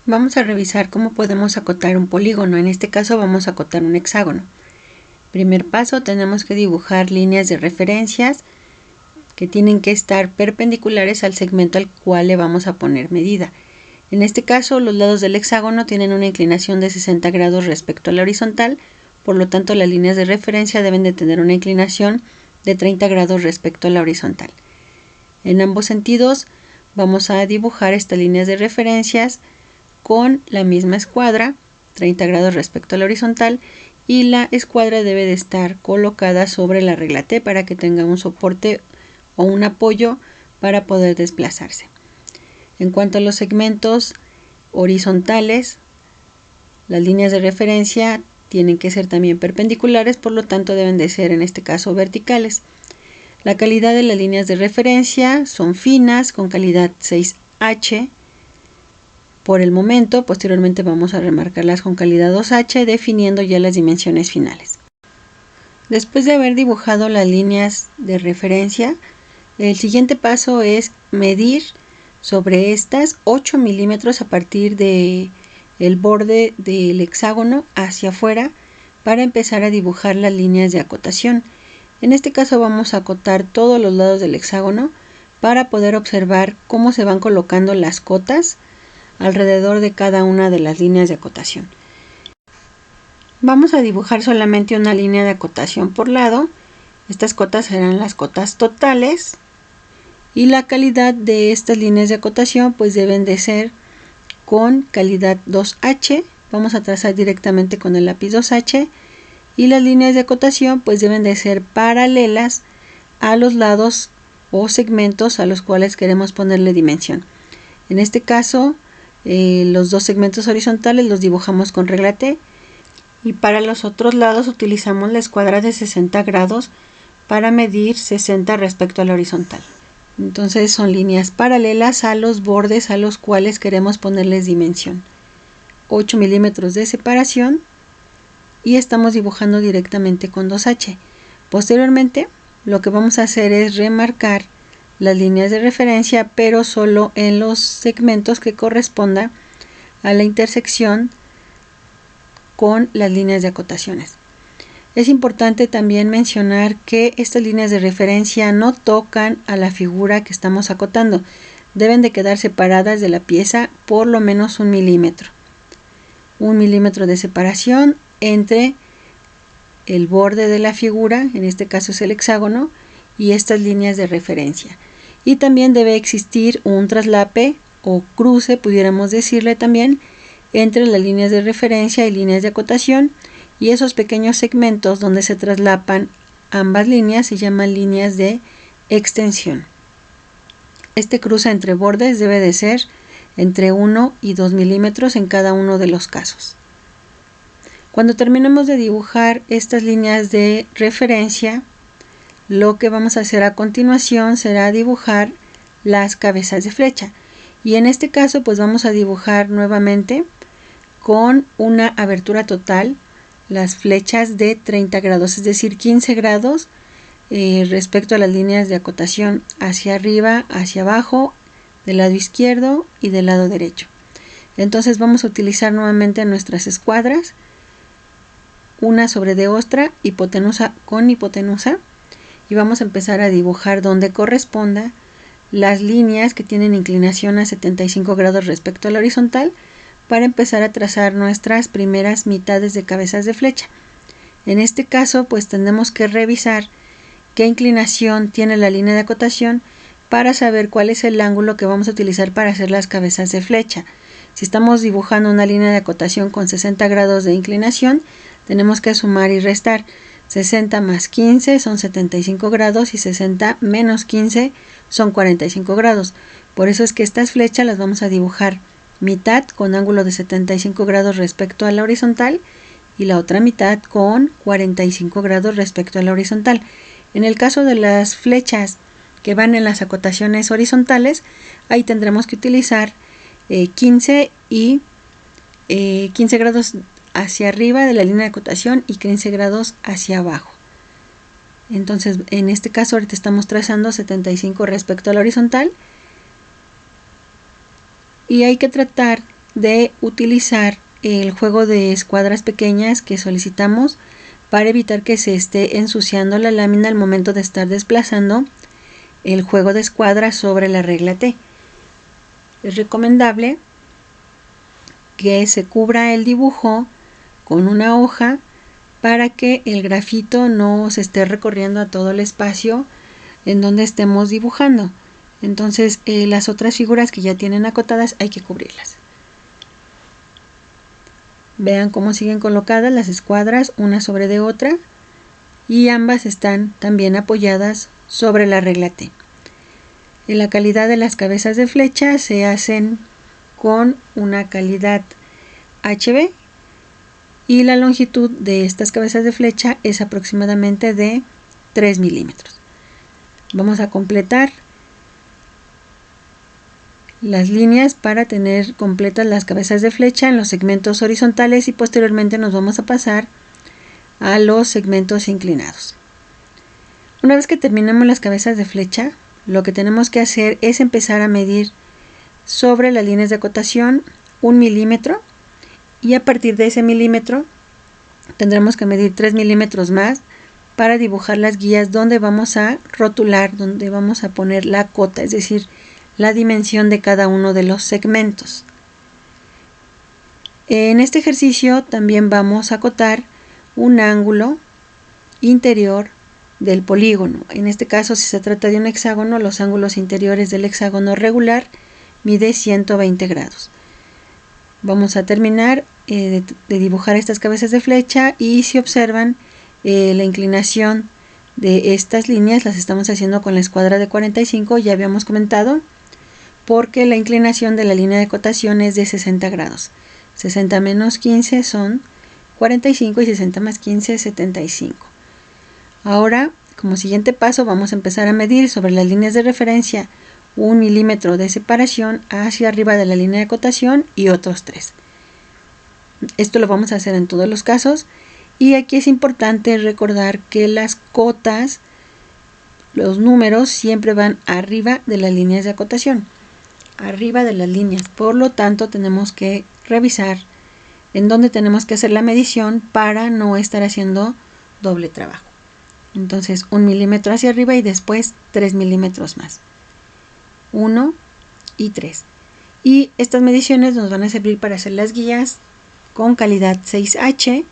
Vamos a revisar cómo podemos acotar un polígono. En este caso vamos a acotar un hexágono. Primer paso, tenemos que dibujar líneas de referencias que tienen que estar perpendiculares al segmento al cual le vamos a poner medida. En este caso, los lados del hexágono tienen una inclinación de 60 grados respecto a la horizontal, por lo tanto las líneas de referencia deben de tener una inclinación de 30 grados respecto a la horizontal. En ambos sentidos vamos a dibujar estas líneas de referencias con la misma escuadra, 30 grados respecto a la horizontal, y la escuadra debe de estar colocada sobre la regla T para que tenga un soporte o un apoyo para poder desplazarse. En cuanto a los segmentos horizontales, las líneas de referencia tienen que ser también perpendiculares, por lo tanto deben de ser en este caso verticales. La calidad de las líneas de referencia son finas, con calidad 6H. Por el momento, posteriormente vamos a remarcarlas con calidad 2H, definiendo ya las dimensiones finales. Después de haber dibujado las líneas de referencia, el siguiente paso es medir sobre estas 8 milímetros a partir del borde del hexágono hacia afuera para empezar a dibujar las líneas de acotación. En este caso vamos a acotar todos los lados del hexágono para poder observar cómo se van colocando las cotas alrededor de cada una de las líneas de acotación. Vamos a dibujar solamente una línea de acotación por lado. Estas cotas serán las cotas totales y la calidad de estas líneas de acotación pues deben de ser con calidad 2H. Vamos a trazar directamente con el lápiz 2H y las líneas de acotación pues deben de ser paralelas a los lados o segmentos a los cuales queremos ponerle dimensión. En este caso los dos segmentos horizontales los dibujamos con regla T y para los otros lados utilizamos la escuadra de 60 grados para medir 60 respecto a la horizontal. Entonces son líneas paralelas a los bordes a los cuales queremos ponerles dimensión. 8 milímetros de separación y estamos dibujando directamente con 2H. Posteriormente lo que vamos a hacer es remarcar las líneas de referencia, pero solo en los segmentos que corresponda a la intersección con las líneas de acotaciones. Es importante también mencionar que estas líneas de referencia no tocan a la figura que estamos acotando. Deben de quedar separadas de la pieza por lo menos 1 milímetro. 1 milímetro de separación entre el borde de la figura, en este caso es el hexágono, y estas líneas de referencia. Y también debe existir un traslape o cruce, pudiéramos decirle también, entre las líneas de referencia y líneas de acotación, y esos pequeños segmentos donde se traslapan ambas líneas se llaman líneas de extensión. Este cruce entre bordes debe de ser entre 1 y 2 milímetros en cada uno de los casos. Cuando terminemos de dibujar estas líneas de referencia, lo que vamos a hacer a continuación será dibujar las cabezas de flecha. Y en este caso pues vamos a dibujar nuevamente con una abertura total las flechas de 30 grados, es decir, 15 grados respecto a las líneas de acotación hacia arriba, hacia abajo, del lado izquierdo y del lado derecho. Entonces vamos a utilizar nuevamente nuestras escuadras, una sobre de ostra, hipotenusa con hipotenusa, y vamos a empezar a dibujar donde corresponda las líneas que tienen inclinación a 75 grados respecto a la horizontal para empezar a trazar nuestras primeras mitades de cabezas de flecha. En este caso pues tendremos que revisar qué inclinación tiene la línea de acotación para saber cuál es el ángulo que vamos a utilizar para hacer las cabezas de flecha. Si estamos dibujando una línea de acotación con 60 grados de inclinación, tenemos que sumar y restar. 60 más 15 son 75 grados y 60 menos 15 son 45 grados. Por eso es que estas flechas las vamos a dibujar mitad con ángulo de 75 grados respecto a la horizontal y la otra mitad con 45 grados respecto a la horizontal. En el caso de las flechas que van en las acotaciones horizontales, ahí tendremos que utilizar 15 grados hacia arriba de la línea de acotación y 15 grados hacia abajo. Entonces en este caso ahorita estamos trazando 75 respecto a la horizontal y hay que tratar de utilizar el juego de escuadras pequeñas que solicitamos para evitar que se esté ensuciando la lámina al momento de estar desplazando el juego de escuadras sobre la regla T. Es recomendable que se cubra el dibujo con una hoja para que el grafito no se esté recorriendo a todo el espacio en donde estemos dibujando. Entonces las otras figuras que ya tienen acotadas hay que cubrirlas. Vean cómo siguen colocadas las escuadras una sobre de otra y ambas están también apoyadas sobre la regla T. En la calidad de las cabezas de flecha se hacen con una calidad HB y la longitud de estas cabezas de flecha es aproximadamente de 3 milímetros. Vamos a completar las líneas para tener completas las cabezas de flecha en los segmentos horizontales y posteriormente nos vamos a pasar a los segmentos inclinados. Una vez que terminemos las cabezas de flecha, lo que tenemos que hacer es empezar a medir sobre las líneas de acotación 1 milímetro y a partir de ese milímetro tendremos que medir 3 milímetros más para dibujar las guías donde vamos a rotular, donde vamos a poner la cota, es decir, la dimensión de cada uno de los segmentos. En este ejercicio también vamos a acotar un ángulo interior del polígono. En este caso, si se trata de un hexágono, los ángulos interiores del hexágono regular mide 120 grados. Vamos a terminar de dibujar estas cabezas de flecha y si observan la inclinación de estas líneas las estamos haciendo con la escuadra de 45, ya habíamos comentado, porque la inclinación de la línea de acotación es de 60 grados. 60 menos 15 son 45 y 60 más 15 es 75. Ahora, como siguiente paso, vamos a empezar a medir sobre las líneas de referencia 1 milímetro de separación hacia arriba de la línea de acotación y otros 3. Esto lo vamos a hacer en todos los casos y aquí es importante recordar que las cotas, los números siempre van arriba de las líneas de acotación, arriba de las líneas. Por lo tanto, tenemos que revisar en dónde tenemos que hacer la medición para no estar haciendo doble trabajo. Entonces 1 milímetro hacia arriba y después 3 milímetros más. 1 y 3. Y estas mediciones nos van a servir para hacer las guías con calidad 6H,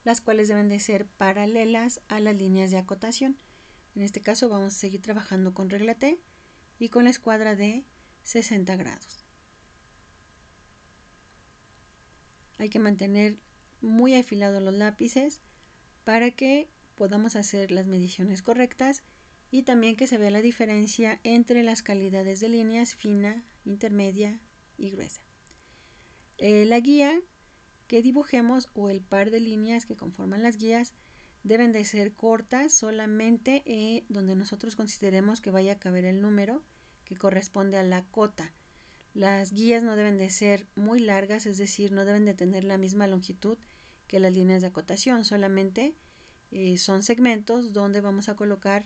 las cuales deben de ser paralelas a las líneas de acotación. En este caso vamos a seguir trabajando con regla T y con la escuadra de 60 grados. Hay que mantener muy afilados los lápices para que podamos hacer las mediciones correctas y también que se vea la diferencia entre las calidades de líneas fina, intermedia y gruesa. La guía que dibujemos o el par de líneas que conforman las guías deben de ser cortas solamente donde nosotros consideremos que vaya a caber el número que corresponde a la cota. Las guías no deben de ser muy largas, es decir, no deben de tener la misma longitud que las líneas de acotación, solamente son segmentos donde vamos a colocar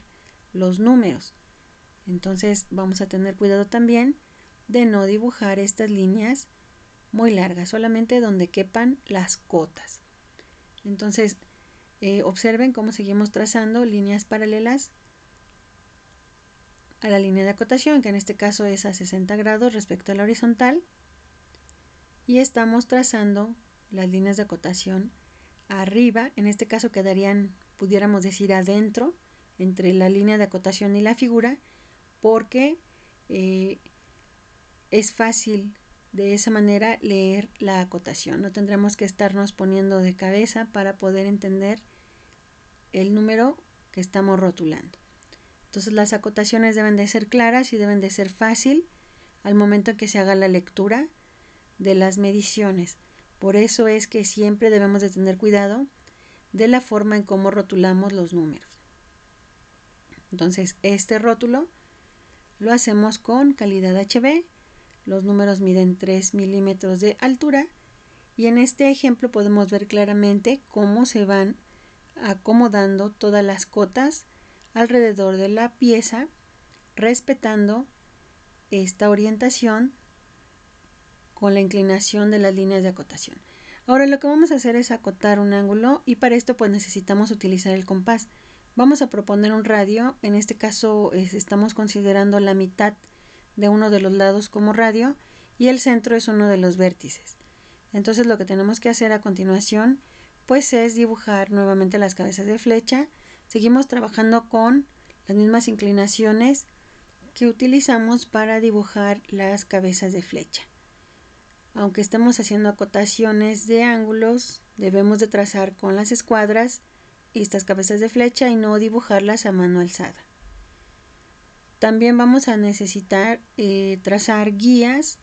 los números. Entonces vamos a tener cuidado también de no dibujar estas líneas muy largas, solamente donde quepan las cotas. Entonces observen cómo seguimos trazando líneas paralelas a la línea de acotación, que en este caso es a 60 grados respecto a la horizontal, y estamos trazando las líneas de acotación arriba. En este caso quedarían, pudiéramos decir, adentro, entre la línea de acotación y la figura, porque es fácil de esa manera leer la acotación. No tendremos que estarnos poniendo de cabeza para poder entender el número que estamos rotulando. Entonces las acotaciones deben de ser claras y deben de ser fácil al momento en que se haga la lectura de las mediciones. Por eso es que siempre debemos de tener cuidado de la forma en cómo rotulamos los números. Entonces este rótulo lo hacemos con calidad HB, los números miden 3 milímetros de altura y en este ejemplo podemos ver claramente cómo se van acomodando todas las cotas alrededor de la pieza, respetando esta orientación con la inclinación de las líneas de acotación. Ahora lo que vamos a hacer es acotar un ángulo y para esto pues necesitamos utilizar el compás. Vamos a proponer un radio, en este caso estamos considerando la mitad de uno de los lados como radio y el centro es uno de los vértices. Entonces lo que tenemos que hacer a continuación pues es dibujar nuevamente las cabezas de flecha. Seguimos trabajando con las mismas inclinaciones que utilizamos para dibujar las cabezas de flecha. Aunque estemos haciendo acotaciones de ángulos, debemos de trazar con las escuadras estas cabezas de flecha y no dibujarlas a mano alzada. También vamos a necesitar trazar guías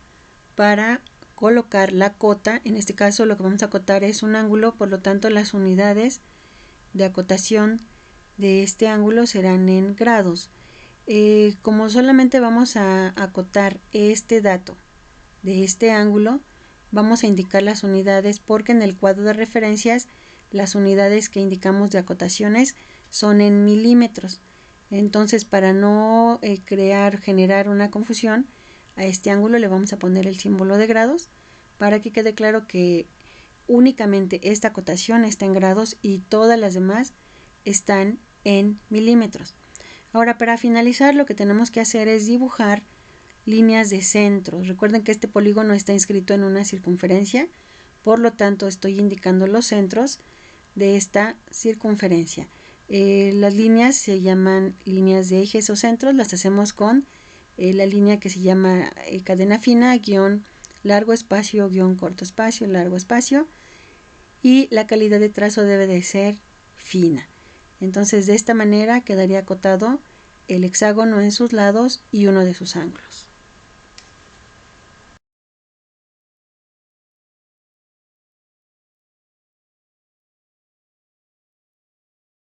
para colocar la cota. En este caso lo que vamos a acotar es un ángulo, por lo tanto las unidades de acotación de este ángulo serán en grados. Como solamente vamos a acotar este dato de este ángulo, vamos a indicar las unidades porque en el cuadro de referencias las unidades que indicamos de acotaciones son en milímetros. Entonces, para no generar una confusión, a este ángulo le vamos a poner el símbolo de grados para que quede claro que únicamente esta acotación está en grados y todas las demás están en milímetros. Ahora, para finalizar, lo que tenemos que hacer es dibujar líneas de centros. Recuerden que este polígono está inscrito en una circunferencia, por lo tanto estoy indicando los centros de esta circunferencia. Las líneas se llaman líneas de ejes o centros, las hacemos con la línea que se llama cadena fina, guión largo espacio, guión corto espacio, largo espacio, y la calidad de trazo debe de ser fina. Entonces de esta manera quedaría acotado el hexágono en sus lados y uno de sus ángulos.